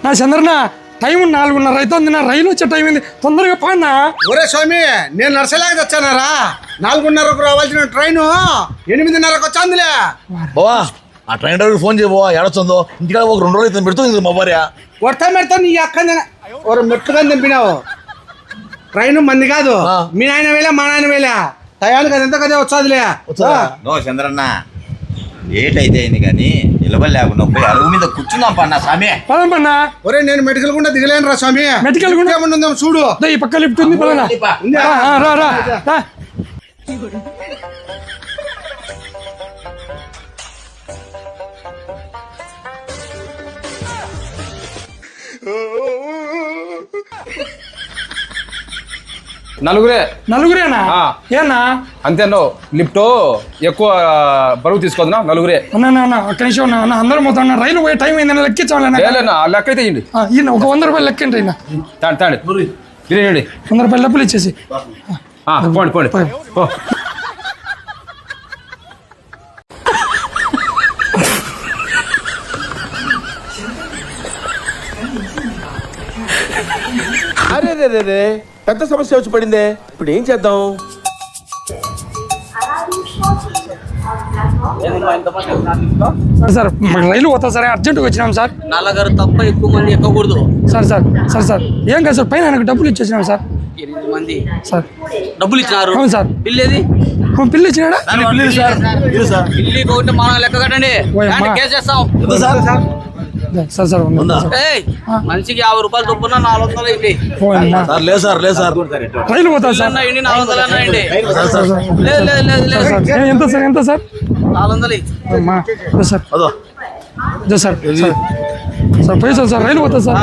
నా చంద్రనా టైం 4:30 అవుతుంది, నా రైలు వచ్చే టైం ఏంది, తొందరగా పాడినా. ఒరే స్వామి, నేను నర్సలాగా వచ్చానారా? 4:30కు రావాల్సిన ట్రైను 8:30కు వచ్చాందిలే. బావా ఆ ట్రైన్ డ్రైవర్ ఫోన్ చేయ బావా, ఎడొచ్చిందో ఇంటికాడ ఒక 2 రోజులు అయితే పెడుతుంది మా భార్య. కొడతా పెడతా నీ అక్క ఒక మెట్టుగా తెంపినావు. ట్రైన్ మంది కాదు, మీ నాయన వేలే మా నాయన వేలే, టయానికి అది ఎంత కదే వచ్చాదిలే. నో చంద్రన్న లేట్ అయితే అయింది కానీ నిలబడలేకుండా పోయి అరుగు మీద కూర్చున్నాం పన్నా స్వామి. పదం పన్నా. ఒరే నేను మెడికల్ గుండా దిగలేను రా స్వామి. మెడికల్ గుండా ఏమన్నా చూడు, ఈ పక్క లిఫ్ట్ ఉంది, పదనా. రా రా రా. నలుగురేనా? ఏనా అంతేనో లిఫ్ట్ ఎక్కువ బరువు తీసుకోదన్నా నలుగురే. అన్న ఒక్క నిమిషం అన్న, అందరం పోతా. రైలు పోయే టైం అయిందన్న లెక్కించాలన్నా. లెక్క అయితే ఇవ్వండి. ఈయన ఒక 100 రూపాయలు లెక్కండి. ఈయన తాండి తినేయండి. 100 రూపాయలు డబ్బులు ఇచ్చేసి పోండి పో. అరే రే పెద్ద సమస్య వచ్చి పడిందే, ఇప్పుడు ఏం చేద్దాం? సార్ రైలు పోతా సార్, అర్జెంట్గా వచ్చినాం సార్. నల్లగారు తప్ప ఎక్కువ మంది ఎక్కకూడదు సార్ ఏం కాదు సార్, పైన ఆయనకు డబ్బులు ఇచ్చేసినాం సార్. 8 మంది సార్ డబ్బులు ఇచ్చినారు. అవును సార్. బిల్లు ఏది? బిల్లు ఇచ్చినాడా? బిల్లు ఒకటి మనం లెక్క కట్టండి, కేసు చేస్తాం. సార్ మనిషికి 50 రూపాయలు చొప్పున 400 ఇవ్వండి. లేదు సార్ రైలు పోతా సార్. 400 అన్నాయండి. ఎంత సార్ 400 సార్ పైసలు సార్, రైలు పోతా సార్.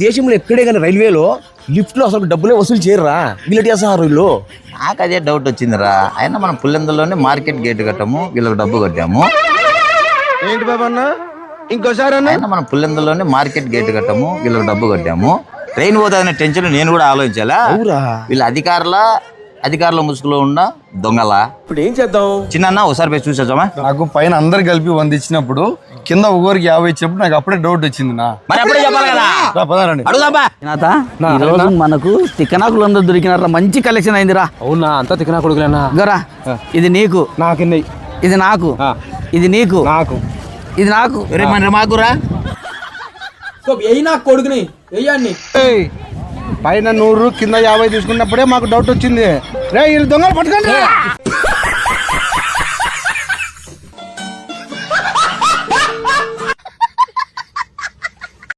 దేశంలో ఎక్కడే కానీ రైల్వేలో లిఫ్ట్లో అసలు డబ్బులే వసూలు చేయరా, వీళ్ళకి చేస్తారు వీళ్ళు. నాకు అదే డౌట్ వచ్చిందిరా. అయినా మనం పుల్లెందులోనే మార్కెట్ గేట్ కట్టాము, వీళ్ళకి డబ్బు కట్టాము. ఏంటి బాబా అన్న, ఇంకోసారి అన్న? అయినా మనం పుల్లెందులోనే మార్కెట్ గేట్ కట్టాము, వీళ్ళకి డబ్బు కట్టాము. ట్రైన్ పోతాదనే టెన్షన్ నేను కూడా ఆలోచించాలా. వీళ్ళ అధికారుల ముసుగులో ఉన్న దొంగల. ఇప్పుడు ఏం చేద్దాం? చిన్న ఒకసారి పోయి చూసొచ్చామా? నాకు పైన అందరు కలిపి 100 ఇచ్చినప్పుడు కింద ఒకరికి 50 ఇచ్చినప్పుడు నాకు అప్పుడే డౌట్ వచ్చింది. మరి అప్పుడే చెప్పాలి కదా. పదారండి. ఈ రోజు మనకు తిక్కనాకులు అందరూ దొరికినారా, మంచి కలెక్షన్ అయిందిరా. అవునా, అంతా తిక్కనా కొడుకులేనా? గరా ఇది నీకు, ఇది నాకు, ఇది నీకు, ఇది నాకు. మాకురా కొడుకుని వెయ్యండి. పైన 100 కింద 50 తీసుకున్నప్పుడే మాకు డౌట్ వచ్చింది. రే వీళ్ళు దొంగలు పట్టుకోండి.